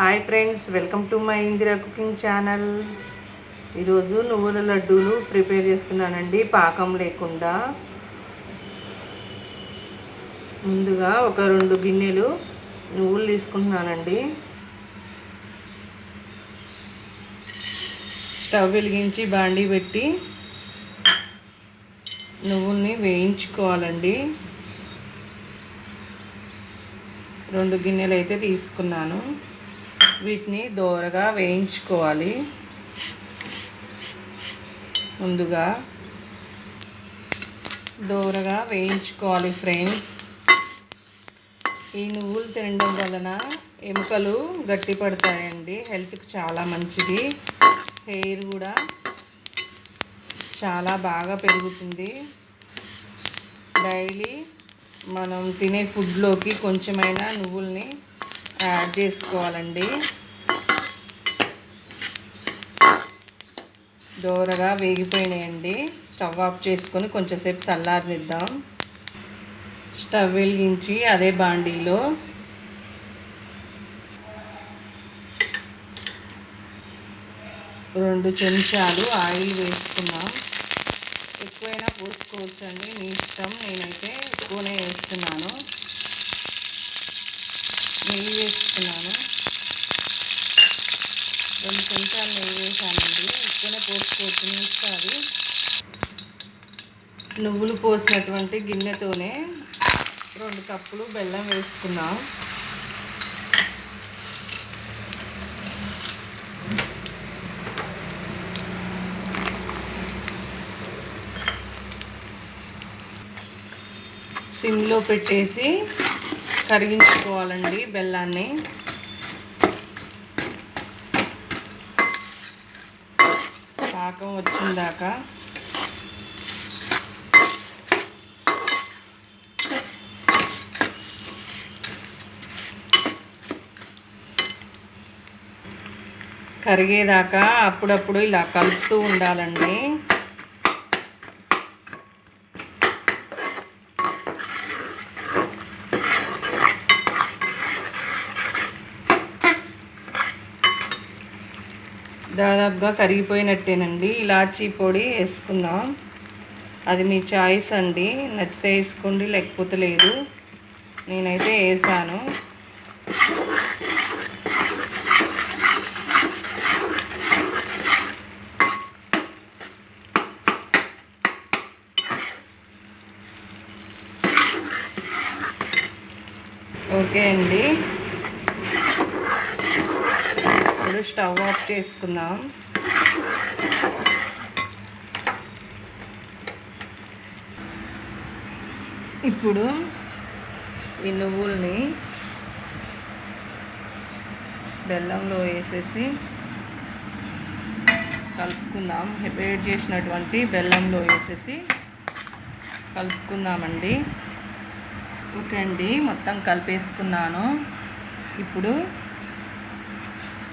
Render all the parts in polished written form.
Hi friends, welcome to my Indira cooking channel. ఈరోజు నువ్వుల లడ్డూలు ప్రిపేర్ చేస్తున్నానండి, పాకం లేకుండా. ముందుగా ఒక 2 గిన్నెలు నువ్వులు తీసుకుంటున్నానండి. స్టవ్ వెలిగించి బాండీ పెట్టి నువ్వుల్ని వేయించుకోవాలండి. 2 గిన్నెలు అయితే తీసుకున్నాను. వీటిని దోరగా వేయించుకోవాలి. ముందుగా దోరగా వేయించుకోవాలి ఫ్రెండ్స్. ఈ నువ్వులు తినడం వలన ఎముకలు గట్టి పడతాయండి, హెల్త్కి చాలా మంచిది. హెయిర్ కూడా చాలా బాగా పెరుగుతుంది. డైలీ మనం తినే ఫుడ్లోకి కొంచెమైనా నువ్వుల్ని యాడ్ చేసుకోవాలండి. దోరగా వేగిపోయినాయండి. స్టవ్ ఆఫ్ చేసుకొని కొంచెంసేపు చల్లారనిద్దాం. స్టవ్ వెలిగించి అదే బాండీలో రెండు చెంచాలు ఆయిల్ వేసుకున్నాం. ఎక్కువైనా పోసుకోవచ్చండి, మీ ఇష్టం. నేనైతే ఎక్కువనే వేస్తున్నాను. నెయ్యి వేసుకున్నాను. 2 చెంచాలు నెయ్యి వేసానండి. ఎక్కువనే పోసుకోవచ్చు, మీ ఇష్టం అది. నువ్వులు పోసినటువంటి గిన్నెతోనే 2 కప్పులు బెల్లం వేసుకున్నాం. సిమ్లో పెట్టేసి కరిగించుకోవాలండి బెల్లాన్ని. పాకం వచ్చిందాకా కరిగేదాకా అప్పుడప్పుడు ఇలా కలుపుతూ ఉండాలండి. దాదాపుగా కరిగిపోయినట్టేనండి. ఇలాచీ పొడి వేసుకుందాం. అది మీ చాయిస్ అండి, నచ్చితే వేసుకోండి, లేకపోతే లేదు. నేనైతే వేసాను. ఓకే అండి, ఇప్పుడు స్టవ్ ఆఫ్ చేసుకుందాం. ఇప్పుడు ఈ నువ్వుల్ని బెల్లంలో వేసేసి కలుపుకుందాం. వేడి చేసినటువంటి బెల్లంలో వేసేసి కలుపుకుందామండి. ఓకే అండి, మొత్తం కలిపేసుకున్నాను. ఇప్పుడు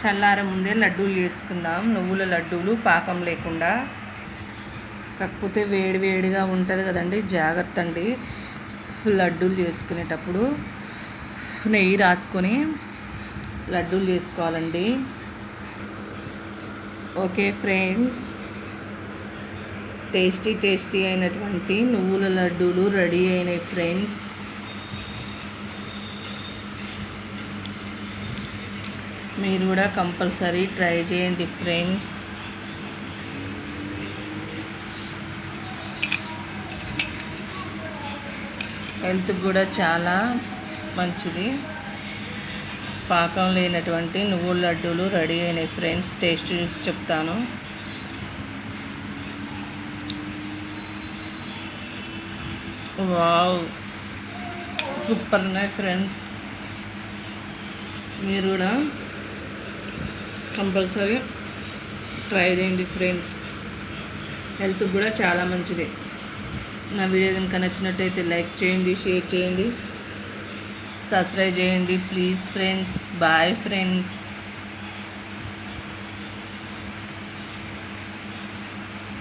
చల్లార ముందే లడ్డూలు చేసుకుందాం. నువ్వుల లడ్డూలు పాకం లేకుండా. కాకపోతే వేడి వేడిగా ఉంటుంది కదండి, జాగ్రత్త అండి. లడ్డూలు చేసుకునేటప్పుడు నెయ్యి రాసుకొని లడ్డూలు చేసుకోవాలండి. ఓకే ఫ్రెండ్స్, టేస్టీ అయినటువంటి నువ్వుల లడ్డూలు రెడీ అయినాయి ఫ్రెండ్స్. మీరు కూడా కంపల్సరీ ట్రై చేయండి ఫ్రెండ్స్. హెల్త్ కూడా చాలా మంచిది. పాకం లేనటువంటి నువ్వుల లడ్డూలు రెడీ అయినాయి ఫ్రెండ్స్. టేస్ట్ చూసి చెప్తాను. వావ్, సూపర్ ఉన్నాయి ఫ్రెండ్స్. మీరు కూడా కంపల్సరీ ట్రై చేయండి ఫ్రెండ్స్. హెల్త్ కూడా చాలా మంచిది. నా వీడియో కనుక నచ్చినట్టయితే లైక్ చేయండి, షేర్ చేయండి, సబ్స్క్రైబ్ చేయండి ప్లీజ్ ఫ్రెండ్స్. Bye friends.